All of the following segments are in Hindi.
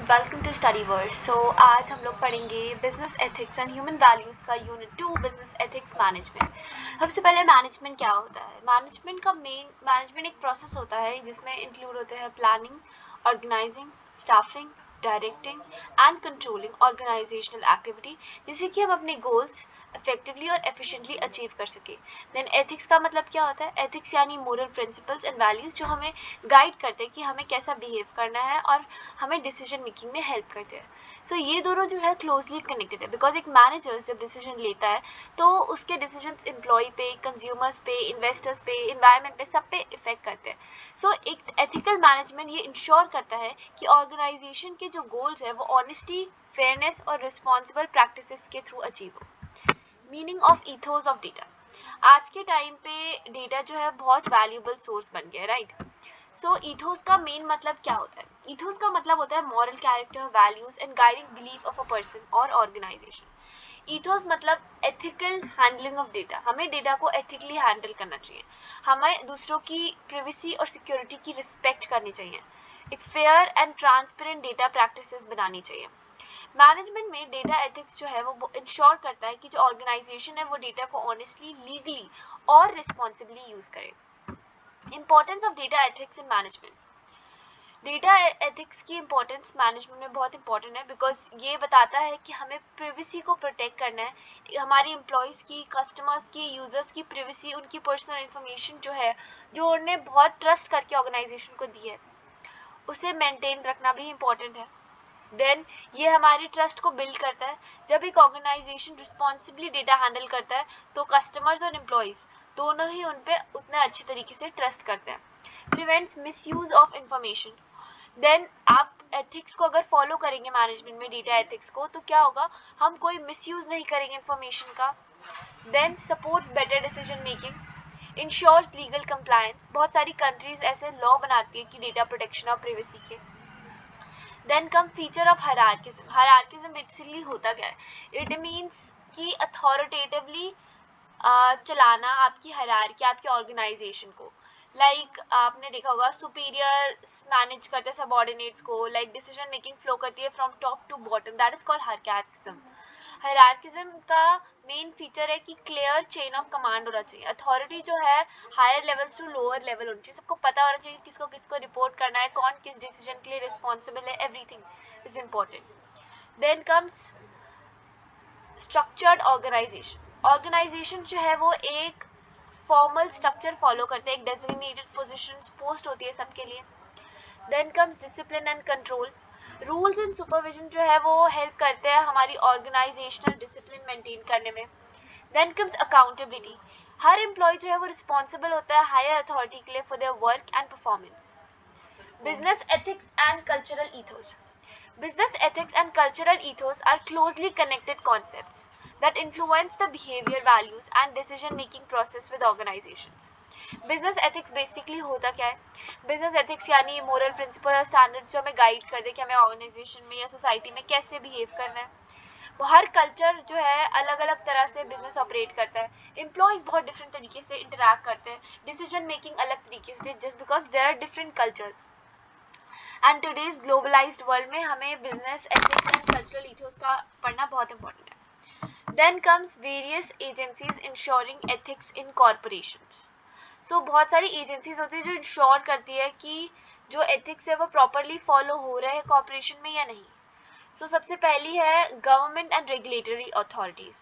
Welcome to study word. आज हम लोग पढ़ेंगे business ethics and human values का यूनिट 2 बिजनेस एथिक्स मैनेजमेंट। सबसे पहले मैनेजमेंट क्या होता है। मैनेजमेंट एक प्रोसेस होता है जिसमें इंक्लूड होते हैं planning, organizing, staffing, directing and controlling organizational activity, जिससे कि हम अपने गोल्स इफेक्टिवली और एफिशिएंटली अचीव कर सके। देन एथिक्स का मतलब क्या होता है। एथिक्स यानी मोरल प्रिंसिपल्स एंड वैल्यूज जो हमें गाइड करते हैं कि हमें कैसा बिहेव करना है और हमें डिसीजन मेकिंग में हेल्प करते हैं। सो ये दोनों जो है क्लोजली कनेक्टेड है, बिकॉज एक मैनेजर जब डिसीजन लेता है तो उसके डिसीजन एम्प्लॉय पे, कंज्यूमर्स पे, इन्वेस्टर्स पे, इन्वायरमेंट पे, सब पे इफेक्ट करते हैं। सो एक एथिकल मैनेजमेंट ये इंश्योर करता है कि ऑर्गेनाइजेशन के जो गोल्स है वो ऑनेस्टी, फेयरनेस और रिस्पॉन्सिबल प्रैक्टिसेस के थ्रू अचीव हो। Meaning of ethos of data. आज के टाइम पे डेटा जो है बहुत वैल्यूएबल सोर्स बन गया है, राइट। सो ईथोस का मेन मतलब क्या होता है। ईथोस का मतलब होता है moral character, values and guiding belief of a person और ऑर्गेनाइजेशन। ईथोस मतलब एथिकल हैंडलिंग ऑफ डेटा। हमें डेटा को एथिकली हैंडल करना चाहिए, हमें दूसरों की प्राइवेसी और सिक्योरिटी की रिस्पेक्ट करनी चाहिए, एक fair and transparent data practices बनानी चाहिए। मैनेजमेंट में डेटा एथिक्स जो है वो इंश्योर करता है कि जो ऑर्गेनाइजेशन है वो डेटा को ऑनेस्टली, लीगली और रिस्पॉन्सिबली यूज करे। Importance of data ethics in management. Data ethics की इंपॉर्टेंस मैनेजमेंट में बहुत इंपॉर्टेंट है, बिकॉज ये बताता है कि हमें प्राइवेसी को प्रोटेक्ट करना है। हमारी एम्प्लॉयज़ की, कस्टमर्स की, यूजर्स की प्राइवेसी, उनकी पर्सनल इंफॉर्मेशन जो है, जो उन्होंने बहुत ट्रस्ट करके ऑर्गेनाइजेशन को दी है, उसे मेंटेन रखना भी इम्पोर्टेंट है। देन ये हमारी ट्रस्ट को बिल्ड करता है। जब एक ऑर्गेनाइजेशन रिस्पॉन्सिबली डेटा हैंडल करता है तो कस्टमर्स और एम्प्लॉयज दोनों ही उन पे उतने अच्छे तरीके से ट्रस्ट करते हैं। Prevents misuse of information. Then आप एथिक्स को अगर फॉलो करेंगे मैनेजमेंट में, डेटा एथिक्स को, तो क्या होगा, हम कोई मिसयूज नहीं करेंगे इंफॉर्मेशन का। Then supports better decision making, ensures legal compliance. बहुत सारी कंट्रीज ऐसे लॉ बनाती है कि डेटा प्रोटेक्शन और प्राइवेसी के। Then come feature of hierarchism. Hierarchism basically होता क्या है। इट मीन्स कि अथॉरिटेटिवली चलाना आपकी हायरार्की, आपके ऑर्गेनाइजेशन को। लाइक आपने देखा होगा सुपीरियर मैनेज करते हैं सबऑर्डिनेट्स को, लाइक डिसीजन मेकिंग फ्लो करती है from top to bottom, that is called hierarchism. Hierarchism का मेन फीचर है कि क्लियर चेन ऑफ कमांड होना चाहिए। अथॉरिटी जो है higher level to lower level होनी चाहिए, सबको पता होना चाहिए किसको किसको रिपोर्ट करना है, कौन किस डिसीजन के लिए रिस्पॉन्सिबल है, everything is important. Then comes structured organization. Organization जो है वो एक फॉर्मल स्ट्रक्चर फॉलो करते हैं, एक डेजिग्नेटेड पोजीशंस, पोस्ट होती है सबके लिए। Then comes discipline and control. Rules and supervision जो है वो हेल्प करते हैं हमारी ऑर्गेनाइजेशनल डिसिप्लिन मेंटेन करने में। Then comes accountability. हर एम्प्लॉय जो है वो रिस्पॉन्सिबल होता है हायर अथॉरिटी के लिए for their work and performance. Business ethics and cultural ethos. Business ethics and cultural ethos are closely connected concepts that influence the behavior, values and decision making process with organizations. Business ethics basically होता क्या है। बिजनेस एथिक्स यानी मोरल प्रिंसिपल और स्टैंडर्ड्स जो हमें गाइड कर दे कि हमें ऑर्गेनाइजेशन में या सोसाइटी में कैसे बिहेव करना है। वो हर कल्चर जो है अलग अलग तरह से बिजनेस ऑपरेट करता है। एम्प्लॉयज बहुत डिफरेंट तरीके से इंटरैक्ट करते हैं, डिसीजन मेकिंग अलग तरीके से, just because there are different cultures. And today's globalised world में हमें business ethics and cultural ethos का पढ़ना बहुत इंपॉर्टेंट है। Then comes various agencies ensuring ethics in corporations. So बहुत सारी एजेंसीज होती है जो इंश्योर करती है कि जो एथिक्स है वो प्रॉपरली फॉलो हो रहे हैं कॉर्पोरेशन में या नहीं। सो सबसे पहली है गवर्नमेंट एंड रेगुलेटरी अथॉरिटीज।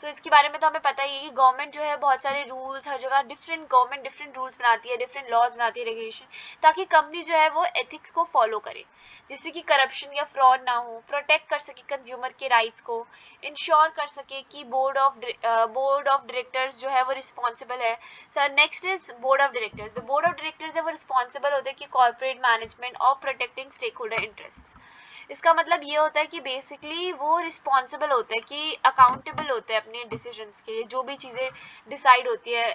सो इसके बारे में तो हमें पता ही है कि गवर्नमेंट जो है बहुत सारे रूल्स, हर जगह डिफरेंट गवर्नमेंट डिफरेंट रूल्स बनाती है, डिफरेंट लॉज बनाती है, रेगुलेशन, ताकि कंपनी जो है वो एथिक्स को फॉलो करे, जिससे कि करप्शन या फ्रॉड ना हो, प्रोटेक्ट कर सके कंज्यूमर के राइट्स को, इंश्योर कर सके कि बोर्ड ऑफ डायरेक्टर्स जो है वो रिस्पॉन्सिबल है। Sir next is board of directors. जो बोर्ड ऑफ डायरेक्टर्स है वो रिस्पॉन्सिबल होते हैं कि corporate management of protecting stakeholder interest. इसका मतलब ये होता है कि बेसिकली वो रिस्पॉन्सिबल होते हैं, कि अकाउंटेबल होते हैं अपने डिसीजंस के लिए, जो भी चीज़ें डिसाइड होती है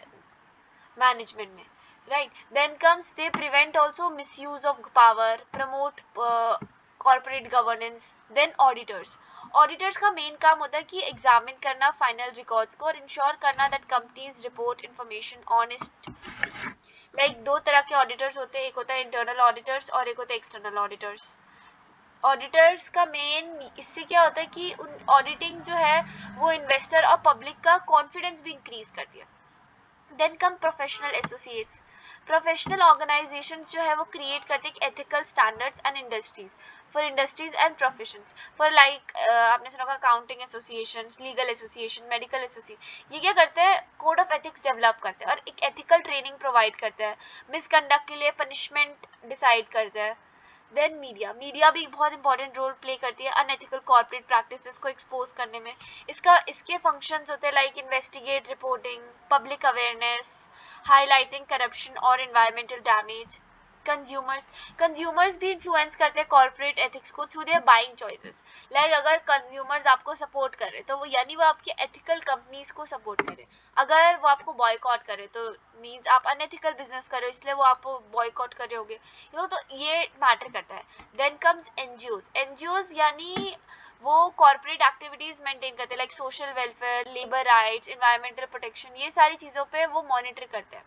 मैनेजमेंट में, right. Then comes they prevent also misuse of power, promote corporate governance. Then auditors. Auditors का मेन काम होता है कि एग्जामिन करना फाइनल रिकॉर्ड्स को और इंश्योर करना that companies report information honest. Like दो तरह के ऑडिटर्स होते हैं, एक होता है इंटरनल ऑडिटर्स और एक होता है एक्सटर्नल ऑडिटर्स। ऑडिटर्स का मेन इससे क्या होता है कि उन ऑडिटिंग जो है वो इन्वेस्टर और पब्लिक का कॉन्फिडेंस भी इंक्रीज करती है. Then come professional associates. Professional organizations जो है वो क्रिएट करते हैं ethical standards and industries for industries and professions for like आपने सुना होगा accounting associations, legal association, medical association. ये क्या करते हैं, कोड ऑफ एथिक्स डेवलप करते हैं और एक एथिकल ट्रेनिंग प्रोवाइड करते हैं, मिसकंडक्ट के लिए पनिशमेंट डिसाइड करते हैं. देन मीडिया भी बहुत इंपॉर्टेंट रोल प्ले करती है अनएथिकल कॉर्पोरेट प्रैक्टिसेस को एक्सपोज करने में. इसके फंक्शंस होते हैं like investigate, reporting, public awareness, highlighting corruption और एनवायरमेंटल डैमेज. कंज्यूमर्स भी इन्फ्लुएंस करते हैं कॉर्पोरेट एथिक्स को through their buying choices. Like अगर कंज्यूमर्स आपको सपोर्ट करे तो वो यानी वो आपके एथिकल कंपनीज को सपोर्ट करे. अगर वो आपको बॉयकॉट करे तो मीन्स आप अनएथिकल बिजनेस कर रहे हो, इसलिए वो आपको बॉयकॉट कर रहे होगे, तो ये मैटर करता है. देन कम्स एनजीओज यानी वो कॉर्पोरेट एक्टिविटीज मेंटेन करते हैं like social welfare, labour rights, environmental protection. ये सारी चीज़ों पे वो मॉनिटर करते हैं.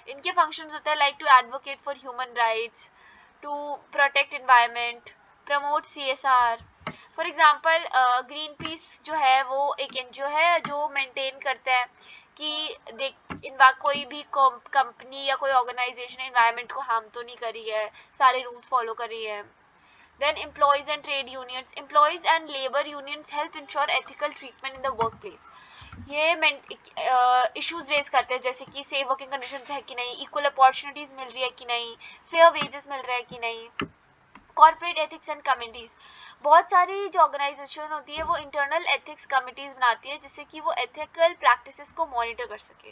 इनके फंक्शंस होते हैं like to advocate for human rights, to protect environment, promote CSR. For example Greenpeace जो है वो एक एनजीओ है जो मेंटेन करता है कि देख कोई भी कंपनी या कोई ऑर्गेनाइजेशन एनवायरनमेंट को हार्म तो नहीं कर रही है, सारे रूल्स फॉलो कर रही है. Then employees and trade unions. Employees and labor unions help ensure ethical treatment in the workplace. ये इश्यूज रेज करते हैं जैसे कि सेफ वर्किंग कंडीशंस है कि नहीं, इक्वल अपॉर्चुनिटीज मिल रही है कि नहीं, फेयर वेजेस मिल रहे हैं कि नहीं. Corporate ethics and committees. बहुत सारी जो ऑर्गेनाइजेशन होती है वो इंटरनल एथिक्स कमिटीज बनाती है जिससे कि वो एथिकल प्रैक्टिसेस को मॉनिटर कर सके.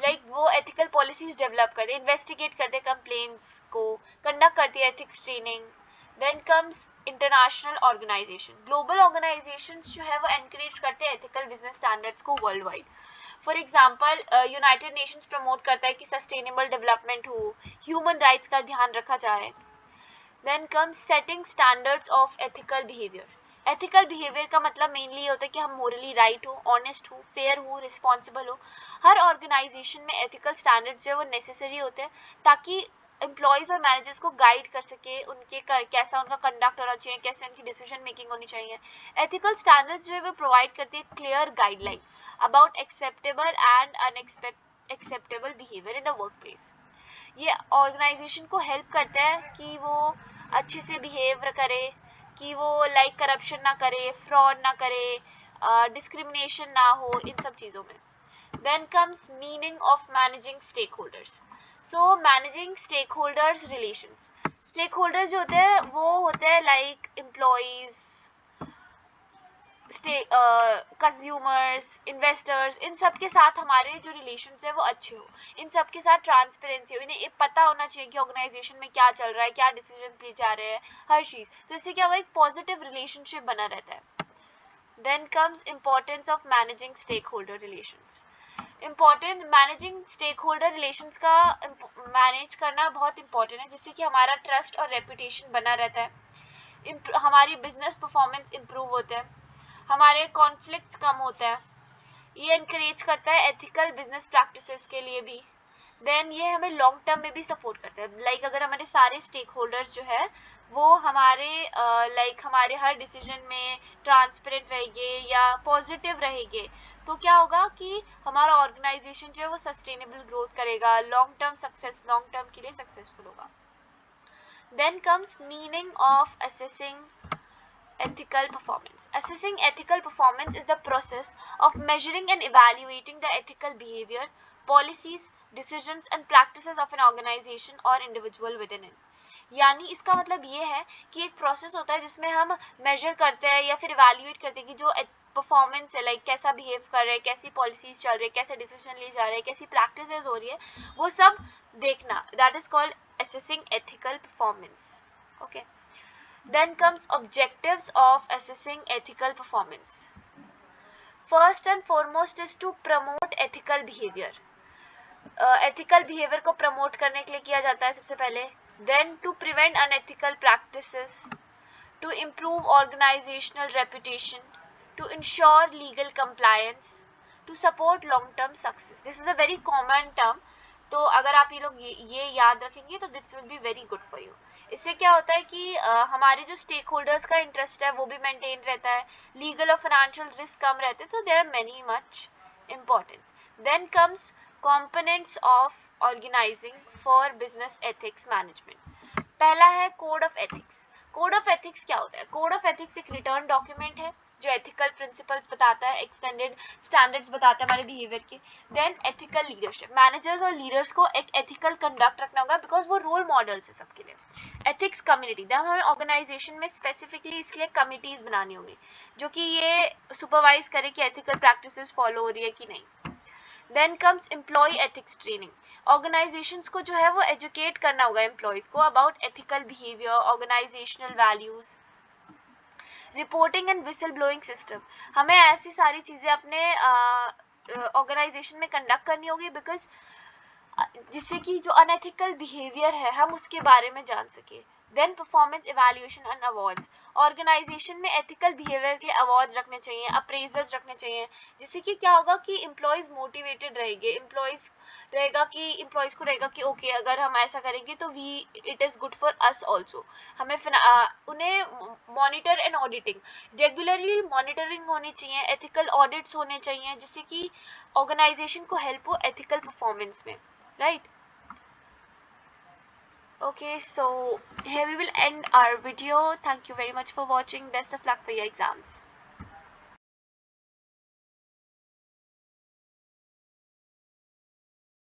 लाइक वो एथिकल पॉलिसीज डेवलप करे, इन्वेस्टिगेट करते कंप्लेंट्स को, कंडक्ट करती है ethics training. Then comes international organisation. Global organisations जो है वो एनकरेज करते हैं एथिकल बिजनेस स्टैंडर्ड्स को world wide. For example United Nations promote करता है कि सस्टेनेबल डेवलपमेंट हो, ह्यूमन राइट्स का ध्यान रखा जाए. Then comes setting standards of ethical behaviour. Ethical behaviour का मतलब मेनली ये होता है कि हम मोरली राइट हो, ऑनेस्ट हो, फेयर हो, रिस्पॉन्सिबल हो. हर ऑर्गेनाइजेशन में एथिकल स्टैंडर्ड्स जो है वो नेसेसरी होते हैं ताकि एम्प्लॉयज और मैनेजर्स को गाइड कर सके उनके कैसा उनका कंडक्ट होना चाहिए, कैसे उनकी डिसीजन मेकिंग होनी चाहिए. एथिकल स्टैंडर्ड्स जो है वो प्रोवाइड करती है clear guideline about acceptable and unacceptable behaviour in the work place. ये ऑर्गेनाइजेशन को हेल्प करता है कि वो अच्छे से बिहेव करे, कि वो लाइक करप्शन ना करे, फ्रॉड ना करे, डिस्क्रिमिनेशन ना हो, इन सब चीज़ों में. Then comes meaning of managing stakeholders. So managing stakeholders relations. Stakeholder जो होते हैं वो होते हैं लाइक एम्प्लॉयज, कंज्यूमर्स, इन्वेस्टर्स. इन सब के साथ हमारे जो रिलेशंस है वो अच्छे हो, इन सब के साथ ट्रांसपेरेंसी हो, इन्हें ये पता होना चाहिए कि ऑर्गेनाइजेशन में क्या चल रहा है, क्या डिसीजन लिए जा रहे हैं, हर चीज़. तो इससे क्या हुआ, एक पॉजिटिव रिलेशनशिप बना रहता है. Then comes importance of managing stakeholder relations. Importance managing stakeholder relations का मैनेज करना बहुत इंपॉर्टेंट है जिससे कि हमारा ट्रस्ट और रेपुटेशन बना रहता है, हमारी बिजनेस परफॉर्मेंस इंप्रूव होता है, हमारे कॉन्फ्लिक्ट्स कम होता है. ये इनकरेज करता है एथिकल बिजनेस प्रैक्टिसेस के लिए भी. देन ये हमें लॉन्ग टर्म में भी सपोर्ट करता है. लाइक अगर हमारे सारे स्टेक होल्डर्स जो है वो हमारे हमारे हर डिसीजन में ट्रांसपेरेंट रहेंगे या पॉजिटिव रहेंगे तो क्या होगा कि हमारा ऑर्गेनाइजेशन जो है वो सस्टेनेबल ग्रोथ करेगा, लॉन्ग टर्म के लिए सक्सेसफुल होगा. Then comes meaning of assessing ethical performance. Assessing ethical performance is the process of measuring and evaluating the ethical behavior, policies, decisions and practices of an organization or individual within it. यानी इसका मतलब ये है कि एक प्रोसेस होता है जिसमें हम मेजर करते हैं या फिर इवैल्यूएट करते हैं कि जो परफॉर्मेंस है, लाइक कैसा बिहेव कर रहे हैं, कैसी पॉलिसीज चल रही है, कैसे डिसीजन लिए जा रहे हैं, कैसी प्रैक्टिसेस हो रही है, वो सब देखना. That is called assessing ethical performance. Okay. Then comes objectives of assessing ethical performance. First and foremost is to promote ethical behavior. Ethical behavior को promote करने के लिए किया जाता है सबसे पहले. Then to prevent unethical practices, to improve organizational reputation, to ensure legal compliance, to support long-term success. This is a very common term. तो अगर आप ये लोग ये याद रखेंगे तो this will be very good for you. इससे क्या होता है कि हमारे जो स्टेक होल्डर्स का इंटरेस्ट है वो भी मेंटेन रहता है, लीगल और फाइनेंशियल रिस्क कम रहते हैं, तो there are many much importance. Then comes components of organising for business ethics management. पहला है code of ethics. Code of ethics क्या होता है? कोड ऑफ एथिक्स एक रिटर्न डॉक्यूमेंट है जो एथिकल प्रिंसिपल्स बताता है, एक्सटेंडेड स्टैंडर्ड्स बताता है हमारे बिहेवियर के. Then ethical leadership. मैनेजर्स और लीडर्स को एक एथिकल कंडक्ट रखना होगा बिकॉज वो रोल मॉडल्स है सबके लिए. Ethics community. जब हमें ऑर्गेनाइजेशन में स्पेसिफिकली इसके लिए कमिटीज बनानी होगी जो कि ये सुपरवाइज करे कि एथिकल प्रैक्टिसेस फॉलो हो रही है कि नहीं. Then comes employee ethics training. Organisations को जो है वो एजुकेट करना होगा एम्प्लॉयज को about ethical behaviour, organisational values. Reporting and whistleblowing system. हमें ऐसी सारी चीज़ें अपने ऑर्गेनाइजेशन में कंडक्ट करनी होगी बिकॉज जिससे कि जो अनएथिकल बिहेवियर है हम उसके बारे में जान सके. Then performance evaluation and awards. Organisation में एथिकल बिहेवियर के अवार्ड्स रखने चाहिए, अप्रेजर्स रखने चाहिए, जिससे कि क्या होगा कि एम्प्लॉयज मोटिवेटेड रहेंगे, एम्प्लॉयज को रहेगा कि ओके अगर हम ऐसा करेंगे तो we it is good for us also. हमें उन्हें monitor and auditing, regularly monitoring होनी चाहिए, एथिकल ऑडिट्स होने चाहिए जिससे कि ऑर्गेनाइजेशन को हेल्प हो एथिकल परफॉर्मेंस में, right? Okay, so here we will end our video. Thank you very much for watching. Best of luck for your exams.